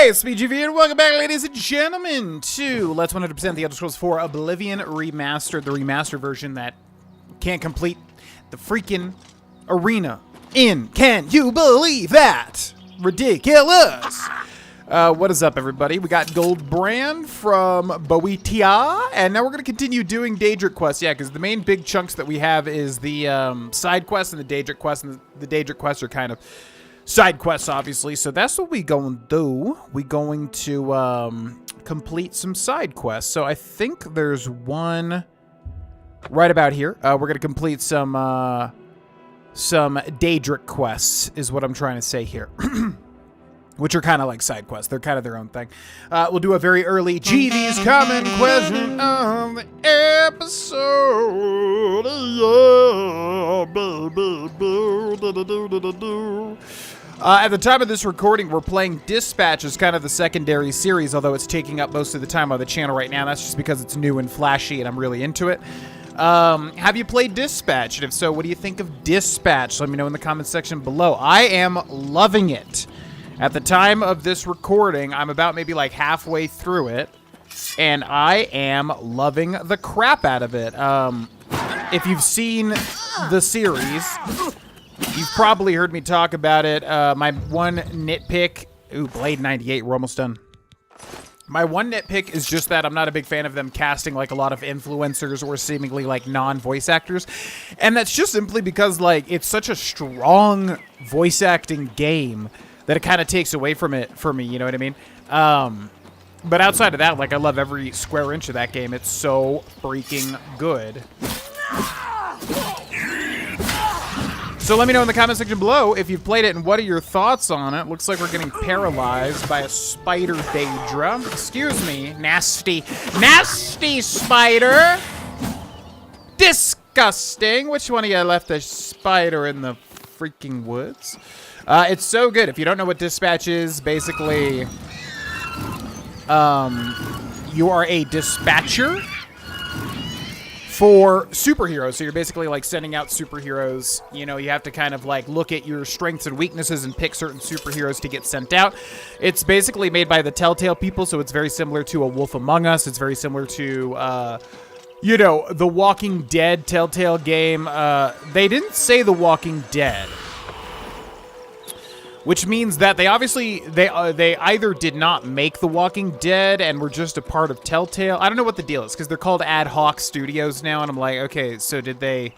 Hey, it's BGV, and welcome back, ladies and gentlemen, to Let's 100% The Elder Scrolls 4 Oblivion Remastered, the remastered version that can't complete the freaking arena in. Can you believe that? Ridiculous! What is up, everybody? We got Gold Brand from Boetia, and now we're going to continue doing Daedric quests. Yeah, because the main big chunks that we have is the side quests and the Daedric quests, and the Daedric quests are kind of side quests, obviously, so that's what we going to do. We going to complete some side quests. So I think there's one right about here. We're going to complete some Daedric quests, is what I'm trying to say here. Which are kind of like side quests. They're kind of their own thing. We'll do a very early GV's common question of the episode. At the time of this recording, we're playing Dispatch as kind of the secondary series, although it's taking up most of the time on the channel right now. That's just because it's new and flashy and I'm really into it. Have you played Dispatch? And if so, what do you think of Dispatch? Let me know in the comments section below. I am loving it. At the time of this recording, I'm about maybe like halfway through it, and I am loving the crap out of it. If you've seen the series, you've probably heard me talk about it. My one nitpick... Ooh, Blade 98, we're almost done. My one nitpick is just that I'm not a big fan of them casting like a lot of influencers or seemingly like non-voice actors. And that's just simply because like it's such a strong voice acting game that it kind of takes away from it for me, you know what I mean? But outside of that, like, I love every square inch of that game. It's so freaking good. So let me know in the comment section below if you've played it and what are your thoughts on it. Looks like we're getting paralyzed by a spider Daedra. Excuse me, nasty, nasty spider. Disgusting. Which one of you left a spider in the freaking woods? It's so good. If you don't know what Dispatch is, basically, you are a dispatcher for superheroes. So you're basically like sending out superheroes. You know, you have to kind of like look at your strengths and weaknesses and pick certain superheroes to get sent out. It's basically made by the Telltale people, so it's very similar to A Wolf Among Us. It's very similar to, you know, the Walking Dead Telltale game. They didn't say The Walking Dead, which means that they obviously, they either did not make The Walking Dead and were just a part of Telltale. I don't know what the deal is, because they're called Ad Hoc Studios now, and I'm like, okay, so did they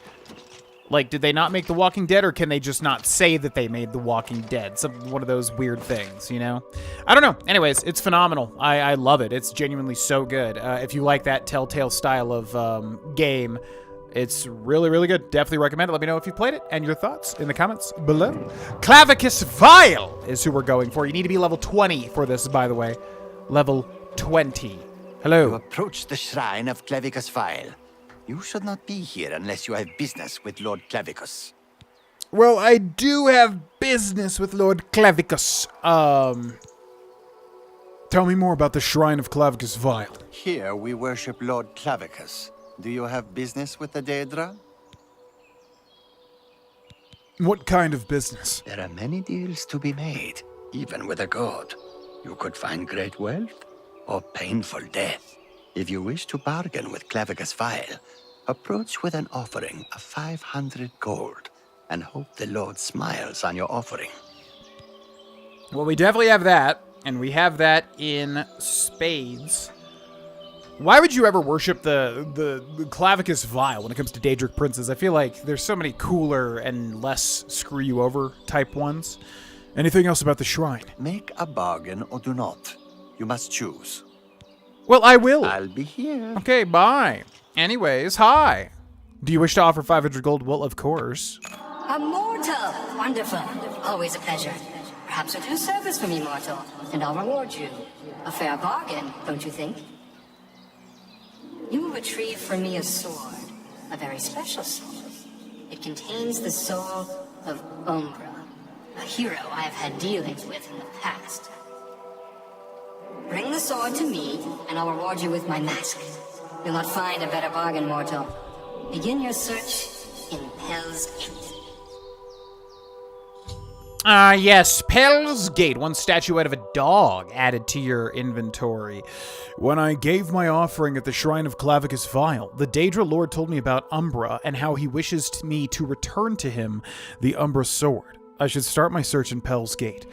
not make The Walking Dead, or can they just not say that they made The Walking Dead? One of those weird things, you know? I don't know. Anyways, it's phenomenal. I love it. It's genuinely so good. If you like that Telltale style of game, it's really, really good. Definitely recommend it. Let me know if you played it and your thoughts in the comments below. Clavicus Vial is who we're going for. You need to be level 20 for this, by the way. Level 20. Hello. You approach the shrine of Clavicus Vial. You should not be here unless you have business with Lord Clavicus. Well, I do have business with Lord Clavicus. Tell me more about the shrine of Clavicus Vial. Here we worship Lord Clavicus. Do you have business with the Daedra? What kind of business? There are many deals to be made, even with a god. You could find great wealth or painful death. If you wish to bargain with Clavicus Vial, approach with an offering of 500 gold and hope the Lord smiles on your offering. Well, we definitely have that, and we have that in spades. Why would you ever worship the Clavicus Vial when it comes to Daedric princes? I feel like there's so many cooler and less screw-you-over type ones. Anything else about the shrine? Make a bargain or do not. You must choose. Well, I will. I'll be here. Okay, bye. Anyways, hi. Do you wish to offer 500 gold? Well, of course. A mortal! Wonderful. Always a pleasure. Perhaps you'll do service for me, mortal, and I'll reward you. A fair bargain, don't you think? You will retrieve for me a sword, a very special sword. It contains the soul of Umbra, a hero I have had dealings with in the past. Bring the sword to me, and I'll reward you with my mask. You'll not find a better bargain, mortal. Begin your search in Pell's Gate. Yes, Pell's Gate, one statuette of a dog added to your inventory. When I gave my offering at the shrine of Clavicus Vile, the Daedra Lord told me about Umbra and how he wishes me to return to him the Umbra sword. I should start my search in Pell's Gate.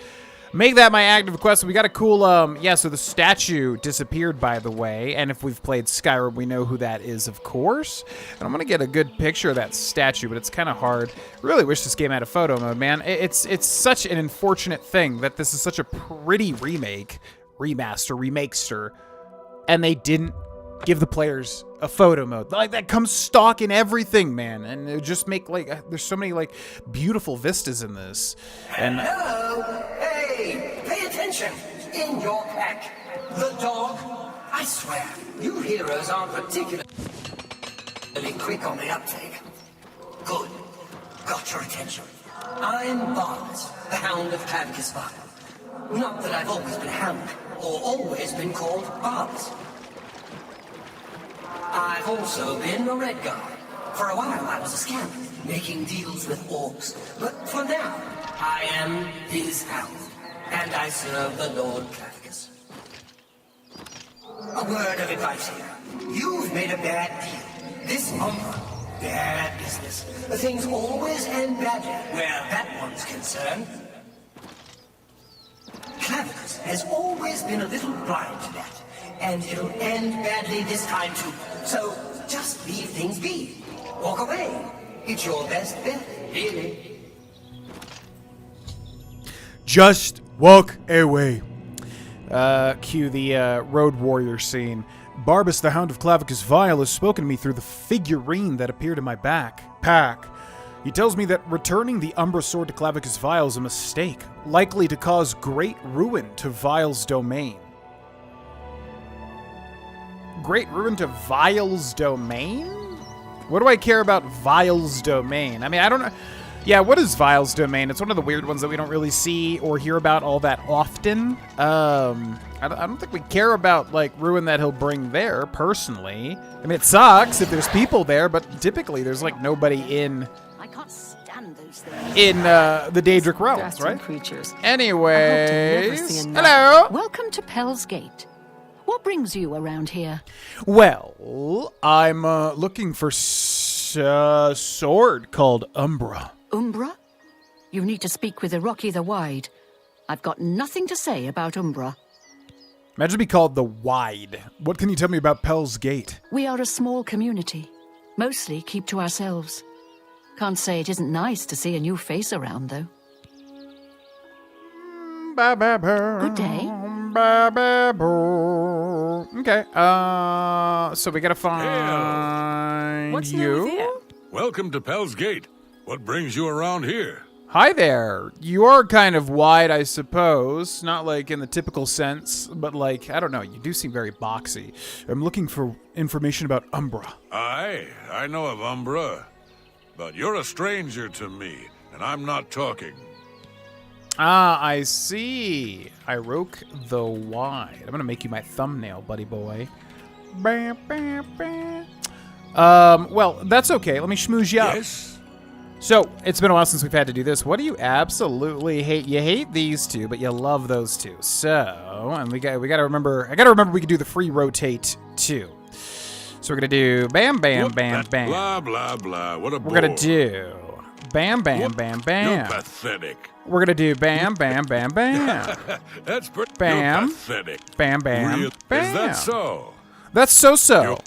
Make that my active quest. We got a cool, so the statue disappeared, by the way, and if we've played Skyrim, we know who that is, of course. And I'm gonna get a good picture of that statue, but it's kind of hard. Really wish this game had a photo mode, man. It's such an unfortunate thing that this is such a pretty remaster, and they didn't give the players a photo mode. Like, that comes stock in everything, man, and it would just make, there's so many, beautiful vistas in this. And Hello! Hey, pay attention! In your pack, the dog. I swear, you heroes aren't particularly quick on the uptake. Good. Got your attention. I'm Barbas, the Hound of Clavicus Vile. Not that I've always been Hound, or always been called Barbas. I've also been a Red Guard. For a while I was a scamp, making deals with orcs. But for now, I am his Hound, and I serve the Lord Clavicus. A word of advice here. You've made a bad deal. This Umbra, bad business. Things always end badly where that one's concerned. Clavicus has always been a little blind to that. And it'll end badly this time too. So, just leave things be. Walk away. It's your best bet, really. just walk away. Cue the Road Warrior scene. Barbas, the Hound of Clavicus Vile, has spoken to me through the figurine that appeared in my pack. He tells me that returning the Umbra sword to Clavicus Vile is a mistake, likely to cause great ruin to Vile's domain. Great ruin to Vile's domain? What do I care about Vile's domain? I mean, I don't know. Yeah, what is Vile's domain? It's one of the weird ones that we don't really see or hear about all that often. I don't think we care about, like, ruin that he'll bring there, personally. I mean, it sucks if there's people there, but typically there's, like, nobody in... I can't stand those things. In the Daedric realms, right? Creatures. Anyways, hello. Welcome to Pell's Gate. What brings you around here? Well, I'm looking for a sword called Umbra. Umbra? You need to speak with Iroki the Wide. I've got nothing to say about Umbra. Imagine to be called the Wide. What can you tell me about Pell's Gate? We are a small community. Mostly keep to ourselves. Can't say it isn't nice to see a new face around, though. Good day. Okay, so we gotta find What's you. new with you? Welcome to Pell's Gate. What brings you around here? Hi there. You are kind of wide, I suppose. Not like in the typical sense, but like, I don't know, you do seem very boxy. I'm looking for information about Umbra. Aye, I know of Umbra. But you're a stranger to me, and I'm not talking. Ah, I see. Iroke the Wide. I'm gonna make you my thumbnail, buddy boy. Bam, bam, bam. Well, that's okay. Let me schmooze you up. Yes? So, it's been a while since we've had to do this. What do you absolutely hate? You hate these two, but you love those two. So, and we gotta remember, I gotta remember we can do the free rotate too. So we're gonna do bam, bam, Whoop, bam, that bam. Blah, blah, blah. What a bore. We're gonna do bam, bam, Whoop, bam, You're bam. pathetic. We're gonna do bam, bam, bam, bam. That's pretty. Bam. You're pathetic. Bam, bam, Real- bam. Is that so? That's so.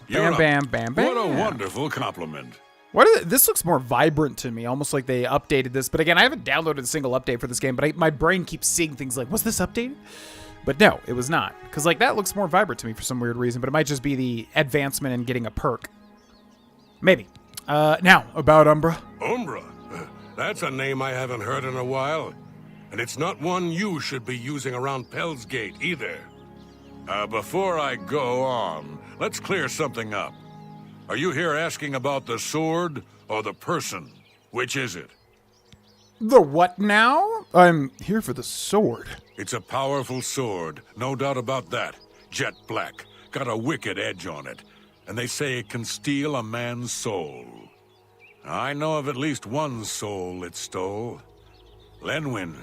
You're Bam, a- bam, bam, bam. What a wonderful compliment. What is it? This looks more vibrant to me, almost like they updated this. But again, I haven't downloaded a single update for this game, but my brain keeps seeing things like, was this updated? But no, it was not. Because like that looks more vibrant to me for some weird reason, but it might just be the advancement in getting a perk. Maybe. Now, about Umbra. Umbra? That's a name I haven't heard in a while. And it's not one you should be using around Pell's Gate either. Before I go on, let's clear something up. Are you here asking about the sword or the person? Which is it? The what now? I'm here for the sword. It's a powerful sword, no doubt about that. Jet black, got a wicked edge on it. And they say it can steal a man's soul. I know of at least one soul it stole. Lenwyn.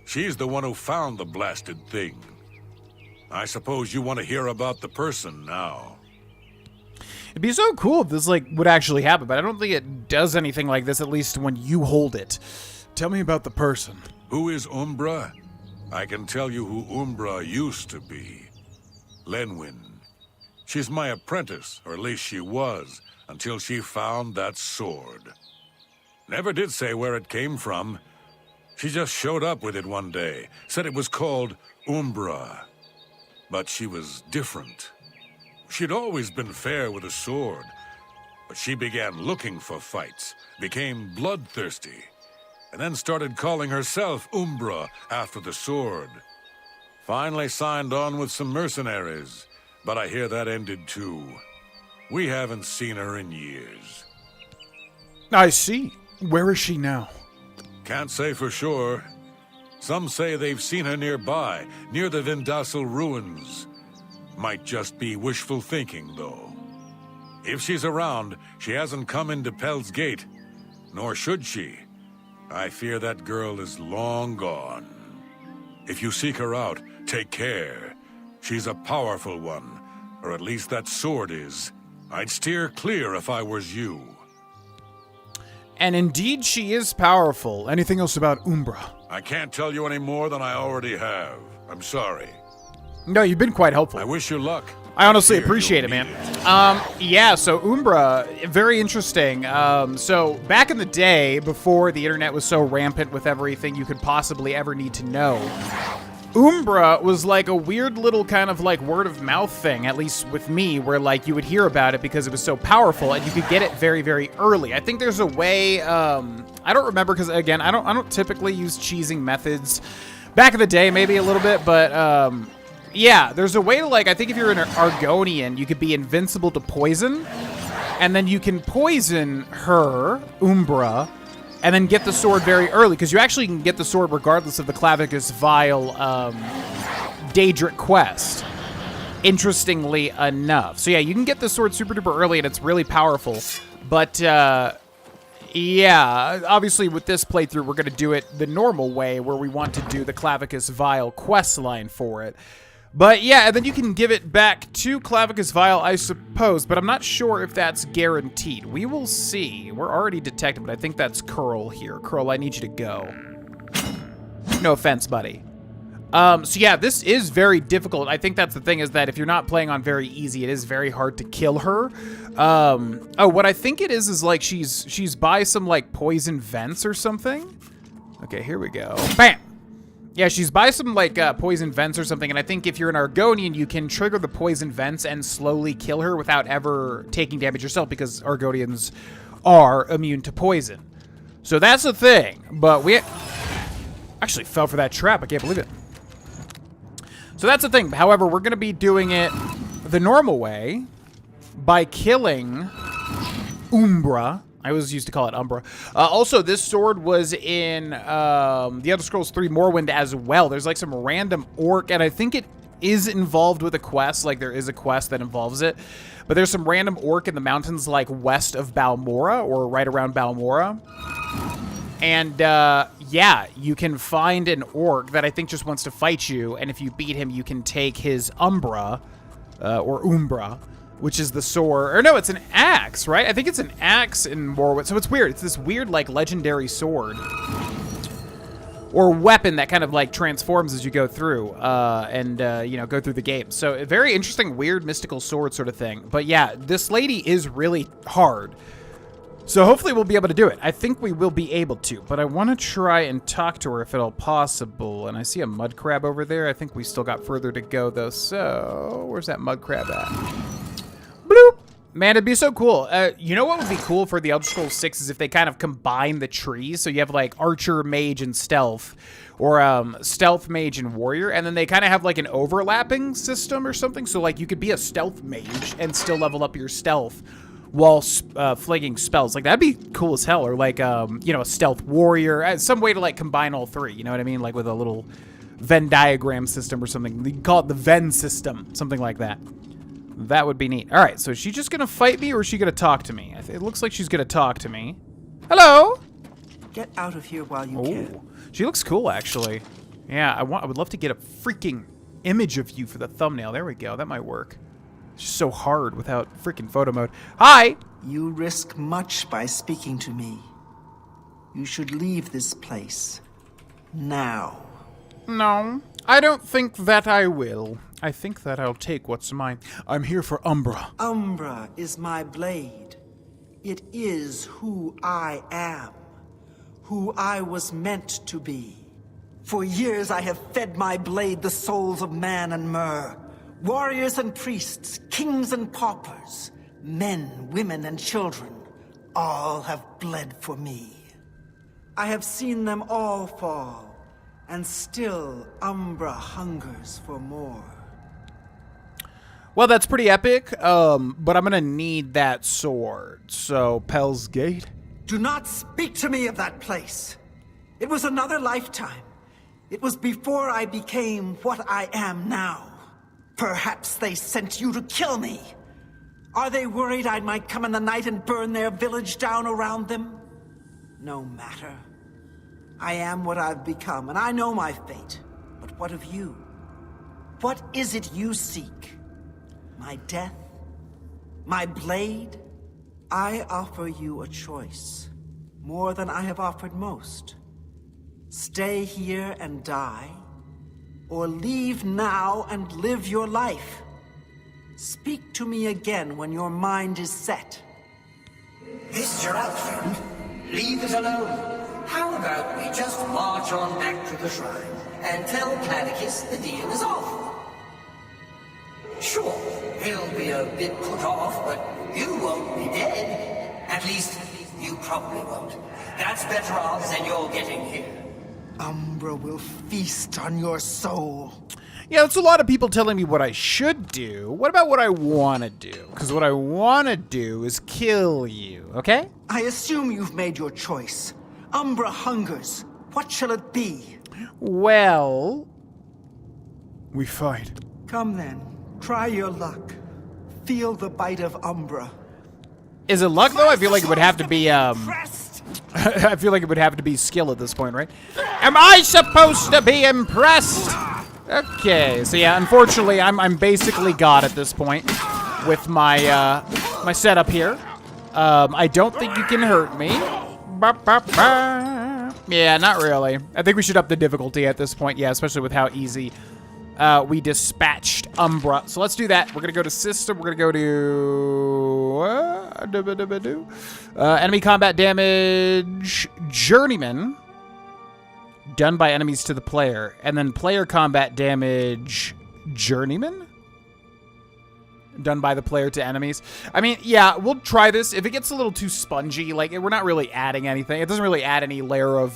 She's the one who found the blasted thing. I suppose you want to hear about the person now. It'd be so cool if this, like, would actually happen, but I don't think it does anything like this, at least when you hold it. Tell me about the person. Who is Umbra? I can tell you who Umbra used to be. Lenwyn. She's my apprentice, or at least she was, until she found that sword. Never did say where it came from. She just showed up with it one day, said it was called Umbra. But she was different. She'd always been fair with a sword, but she began looking for fights, became bloodthirsty, and then started calling herself Umbra after the sword. Finally signed on with some mercenaries, but I hear that ended too. We haven't seen her in years. I see. Where is she now? Can't say for sure. Some say they've seen her nearby, near the Vindasal ruins. Might just be wishful thinking, though. If she's around, she hasn't come into Pell's Gate. Nor should she. I fear that girl is long gone. If you seek her out, take care. She's a powerful one, or at least that sword is. I'd steer clear if I was you. And indeed, she is powerful. Anything else about Umbra? I can't tell you any more than I already have. I'm sorry. No, you've been quite helpful. I wish you luck. I honestly Here, appreciate it, you'll man. need it. Yeah, so Umbra, very interesting. So back in the day, before the internet was so rampant with everything you could possibly ever need to know, Umbra was like a weird little kind of like word of mouth thing, at least with me, where like you would hear about it because it was so powerful and you could get it very, very early. I think there's a way, I don't remember because again, I don't typically use cheesing methods. Back in the day, maybe a little bit, but yeah, there's a way to like, I think if you're an Argonian, you could be invincible to poison, and then you can poison her, Umbra, and then get the sword very early, because you actually can get the sword regardless of the Clavicus Vial Daedric quest, interestingly enough. So yeah, you can get the sword super duper early, and it's really powerful. But yeah, obviously with this playthrough, we're going to do it the normal way, where we want to do the Clavicus Vial quest line for it. But yeah, and then you can give it back to Clavicus Vial, I suppose, but I'm not sure if that's guaranteed. We will see. We're already detected, but I think that's Curl here. Curl, I need you to go. No offense, buddy. So yeah, this is very difficult. I think that's the thing, is that if you're not playing on very easy, it is very hard to kill her. Oh, what I think it is like she's by some like poison vents or something. Okay, here we go. Bam! Yeah, she's by some, like, poison vents or something, and I think if you're an Argonian, you can trigger the poison vents and slowly kill her without ever taking damage yourself, because Argonians are immune to poison. So that's the thing, but we actually fell for that trap. I can't believe it. So that's the thing. However, we're going to be doing it the normal way by killing Umbra. I always used to call it Umbra. Also, this sword was in The Elder Scrolls 3 Morrowind as well. There's like some random orc, and I think it is involved with a quest. Like, there is a quest that involves it. But there's some random orc in the mountains, like west of Balmora, or right around Balmora. And yeah, you can find an orc that I think just wants to fight you, and if you beat him, you can take his Umbra, or Umbra, which is the sword, or no, it's an axe, right? I think it's an axe in Morrowind, so it's weird. It's this weird, like, legendary sword, or weapon that kind of, like, transforms as you go through, you know, go through the game. So, a very interesting, weird, mystical sword sort of thing. But yeah, this lady is really hard. So hopefully we'll be able to do it. I think we will be able to, but I want to try and talk to her if at all possible. And I see a mud crab over there. I think we still got further to go, though. So, where's that mud crab at? Bloop! Man, it'd be so cool. You know what would be cool for the Elder Scrolls 6 is if they kind of combine the trees. So you have like Archer, Mage, and Stealth. Or Stealth, Mage, and Warrior. And then they kind of have like an overlapping system or something. So like you could be a Stealth Mage and still level up your Stealth while flinging spells. Like that'd be cool as hell. Or like, you know, a Stealth Warrior. Some way to like combine all three. You know what I mean? Like with a little Venn diagram system or something. You can call it the Venn system. Something like that. That would be neat. All right, so is she just going to fight me or is she going to talk to me? It looks like she's going to talk to me. Hello? Get out of here while you Oh, can. she looks cool, actually. Yeah, I would love to get a freaking image of you for the thumbnail. There we go. That might work. It's just so hard without freaking photo mode. Hi! You risk much by speaking to me. You should leave this place. Now. No, I don't think that I will. I think that I'll take what's mine. I'm here for Umbra. Umbra is my blade. It is who I am. Who I was meant to be. For years I have fed my blade the souls of man and mer. Warriors and priests, kings and paupers, men, women, and children, all have bled for me. I have seen them all fall, and still Umbra hungers for more. Well, that's pretty epic, but I'm gonna need that sword. So, Pell's Gate? Do not speak to me of that place. It was another lifetime. It was before I became what I am now. Perhaps they sent you to kill me. Are they worried I might come in the night and burn their village down around them? No matter. I am what I've become, and I know my fate. But what of you? What is it you seek? My death? My blade? I offer you a choice. More than I have offered most. Stay here and die, or leave now and live your life. Speak to me again when your mind is set. This is your out, friend. Leave it alone. How about we just march on back to the shrine and tell Clavicus the deal is off? Sure, he'll be a bit put off, but you won't be dead. At least, you probably won't. That's better odds than you're getting here. Umbra will feast on your soul. Yeah, that's a lot of people telling me what I should do. What about what I want to do? Because what I want to do is kill you, okay? I assume you've made your choice. Umbra hungers. What shall it be? Well, we fight. Come then. Try your luck. Feel the bite of Umbra. Is it luck, though? I feel like it would have to be, Pressed. I feel like it would have to be skill at this point, right? Am I supposed to be impressed? Okay, so yeah, unfortunately, I'm basically God at this point with my my setup here. I don't think you can hurt me. Ba, ba, ba. Yeah, not really. I think we should up the difficulty at this point, yeah, especially with how easy we dispatched Umbra. So let's do that. We're gonna go to system. We're gonna go to enemy combat damage, journeyman. Done by enemies to the player. And then player combat damage, journeyman? Done by the player to enemies. I mean, yeah, we'll try this. If it gets a little too spongy, like, we're not really adding anything. It doesn't really add any layer of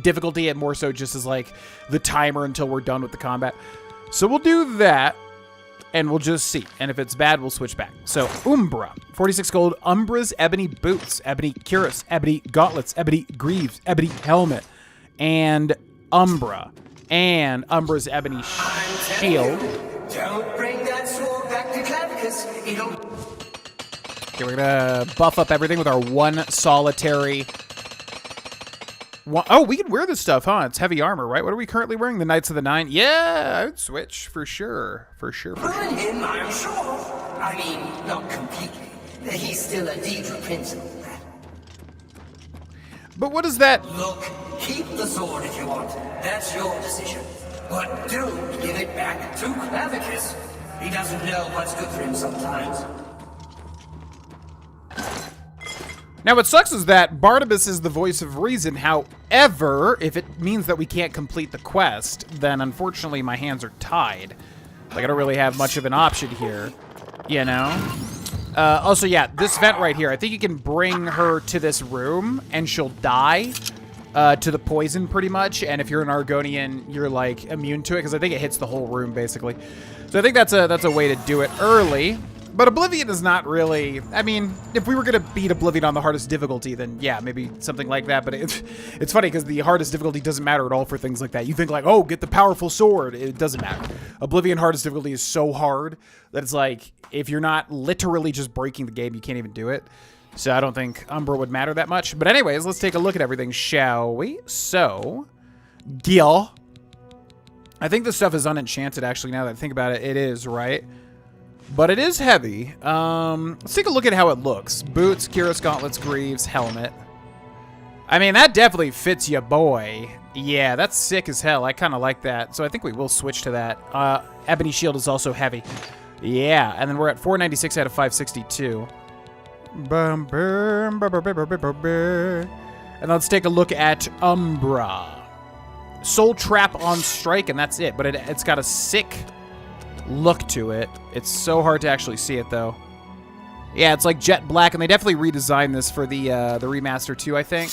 difficulty. It more so just is, like, the timer until we're done with the combat. So we'll do that, and we'll just see. And if it's bad, we'll switch back. So, Umbra. 46 gold. Umbra's ebony boots. Ebony cuirass. Ebony gauntlets. Ebony greaves. Ebony helmet. And Umbra. And Umbra's ebony shield. Don't bring that sword back to Clavicus. It'll... Okay, we're gonna buff up everything with our one solitary... Oh, we can wear this stuff, huh? It's heavy armor, right? What are we currently wearing? The Knights of the Nine? Yeah, I would switch, for sure. For sure, for sure. Burn him, I'm sure. I mean, not completely. He's still a Deidre Prince and all that. But what is that? Look, keep the sword if you want. That's your decision. But don't give it back to Clavicus. He doesn't know what's good for him sometimes. Now, what sucks is that Barbas is the voice of reason. However, if it means that we can't complete the quest, then unfortunately my hands are tied. Like, I don't really have much of an option here, you know? Also, yeah, this vent right here, I think you can bring her to this room and she'll die to the poison pretty much. And if you're an Argonian, you're like immune to it because I think it hits the whole room basically. So I think that's a way to do it early. But Oblivion is not really, I mean, if we were going to beat Oblivion on the hardest difficulty, then yeah, maybe something like that. But it's funny because the hardest difficulty doesn't matter at all for things like that. You think like, oh, get the powerful sword. It doesn't matter. Oblivion hardest difficulty is so hard that it's like, if you're not literally just breaking the game, you can't even do it. So I don't think Umbra would matter that much. But anyways, let's take a look at everything, shall we? So, Gil. I think this stuff is unenchanted, actually, now that I think about it. It is, right? But it is heavy. Let's take a look at how it looks. Boots, Cuirass, gauntlets, greaves, helmet. I mean, that definitely fits ya, boy. Yeah, that's sick as hell. I kind of like that. So I think we will switch to that. Ebony shield is also heavy. Yeah, and then we're at 496 out of 562. And let's take a look at Umbra. Soul Trap on strike, and that's it. But it's got a sick look to it. It's so hard to actually see it, though. Yeah, it's like jet black, and they definitely redesigned this for the remaster too, I think.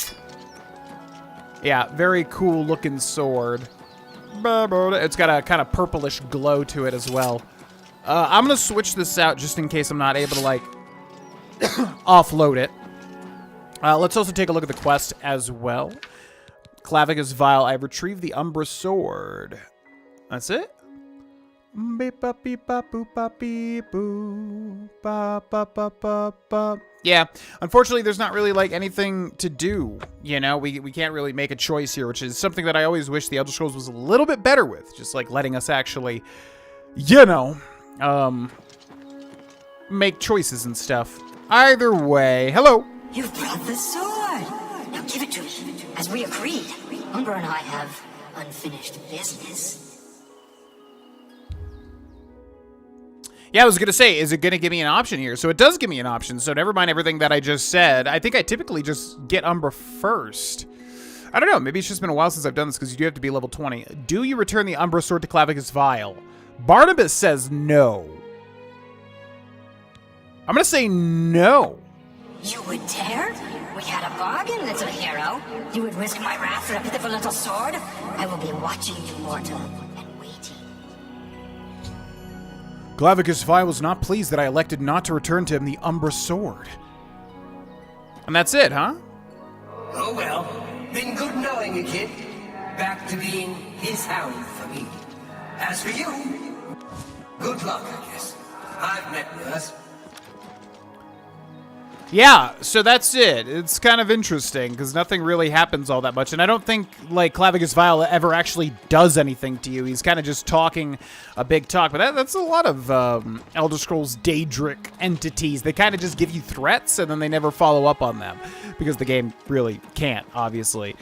Yeah, very cool looking sword. It's got a kind of purplish glow to it as well. I'm gonna switch this out just in case I'm not able to like offload it. Let's also take a look at the quest as well. Clavicus Vial. I've retrieved the Umbra sword. That's it. Yeah, unfortunately, there's not really like anything to do. You know, we can't really make a choice here, which is something that I always wish the Elder Scrolls was a little bit better with. Just like letting us actually, you know, make choices and stuff. Either way, hello. You've brought the sword. Now give it to me. As we agreed, Umbra and I have unfinished business. Yeah, I was going to say, is it going to give me an option here? So it does give me an option, so never mind everything that I just said. I think I typically just get Umbra first. I don't know, maybe it's just been a while since I've done this because you do have to be level 20. Do you return the Umbra sword to Clavicus Vial? Barbas says no. I'm going to say no. You would dare? We had a bargain, little hero. You would risk my wrath for a pitiful little sword? I will be watching you, mortal, and waiting. Clavicus Vial was not pleased that I elected not to return to him the Umbra sword. And that's it, huh? Oh well, been good knowing you, kid. Back to being his hound for me. As for you, good luck, I guess. I've met worse. Yeah, so that's it. It's kind of interesting because nothing really happens all that much. And I don't think, like, Clavicus Vial ever actually does anything to you. He's kind of just talking a big talk. But that's a lot of Elder Scrolls Daedric entities. They kind of just give you threats and then they never follow up on them because the game really can't, obviously.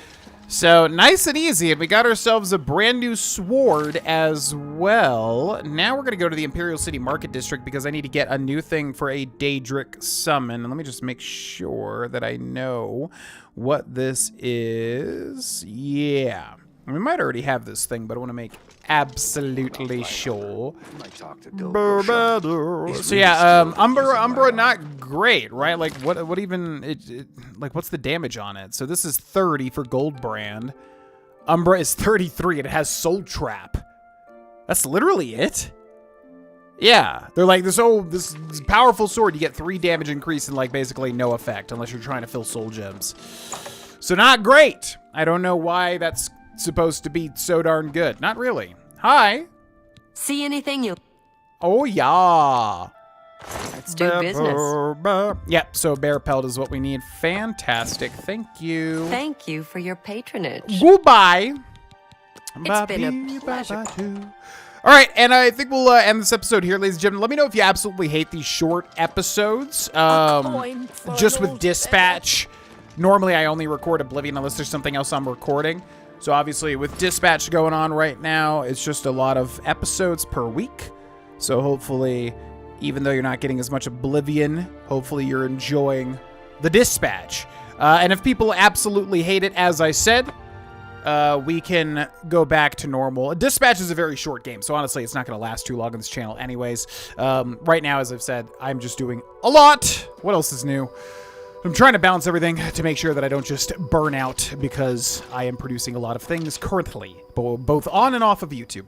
So, nice and easy, and we got ourselves a brand new sword as well. Now we're going to go to the Imperial City Market District because I need to get a new thing for a Daedric summon. And let me just make sure that I know what this is. Yeah. We might already have this thing, but I want to make absolutely sure. So yeah, Umbra not great, right? Like what even like what's the damage on it? So this is 30 for Goldbrand. Umbra is 33 and it has Soul Trap. That's literally it. Yeah, they're like this powerful sword. You get 3 damage increase and like basically no effect unless you're trying to fill soul gems. So not great. I don't know why that's supposed to be so darn good. Not really. Hi. See anything you... Oh, yeah. Let's do business. Yep, so bear pelt is what we need. Fantastic. Thank you. Thank you for your patronage. Goodbye. It's been a pleasure. All right, and I think we'll end this episode here, ladies and gentlemen. Let me know if you absolutely hate these short episodes. Just with Dispatch. Normally, I only record Oblivion unless there's something else I'm recording. So obviously with Dispatch going on right now, it's just a lot of episodes per week. So hopefully, even though you're not getting as much Oblivion, hopefully you're enjoying the Dispatch. And if people absolutely hate it, as I said, we can go back to normal. Dispatch is a very short game, so honestly, it's not going to last too long on this channel anyways. Right now, as I've said, I'm just doing a lot. What else is new? I'm trying to balance everything to make sure that I don't just burn out because I am producing a lot of things currently, both on and off of YouTube.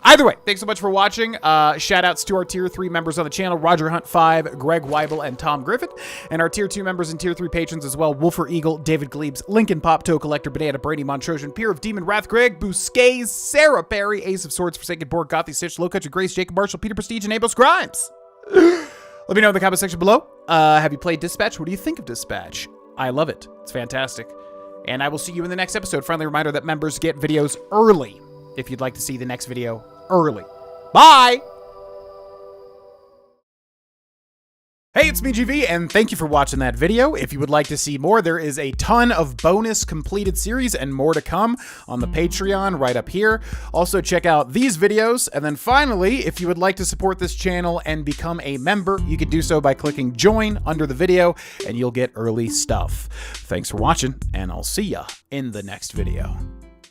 Either way, thanks so much for watching. Shout outs to our Tier 3 members on the channel, Roger Hunt 5, Greg Weibel, and Tom Griffith. And our Tier 2 members and Tier 3 patrons as well, Wolfer Eagle, David Glebes, Lincoln Pop, Toe Collector, Banana, Brady Montrosian, Peer of Demon Wrath, Greg Busquets, Sarah Perry, Ace of Swords, Forsaken Borg, Gothy Stitch, Low Country Grace, Jacob Marshall, Peter Prestige, and Abel Grimes. Let me know in the comment section below. Have you played Dispatch? What do you think of Dispatch? I love it. It's fantastic. And I will see you in the next episode. Friendly reminder that members get videos early if you'd like to see the next video early. Bye! Hey, it's me, GV, and thank you for watching that video. If you would like to see more, there is a ton of bonus completed series and more to come on the Patreon right up here. Also, check out these videos. And then finally, if you would like to support this channel and become a member, you can do so by clicking join under the video, and you'll get early stuff. Thanks for watching, and I'll see ya in the next video.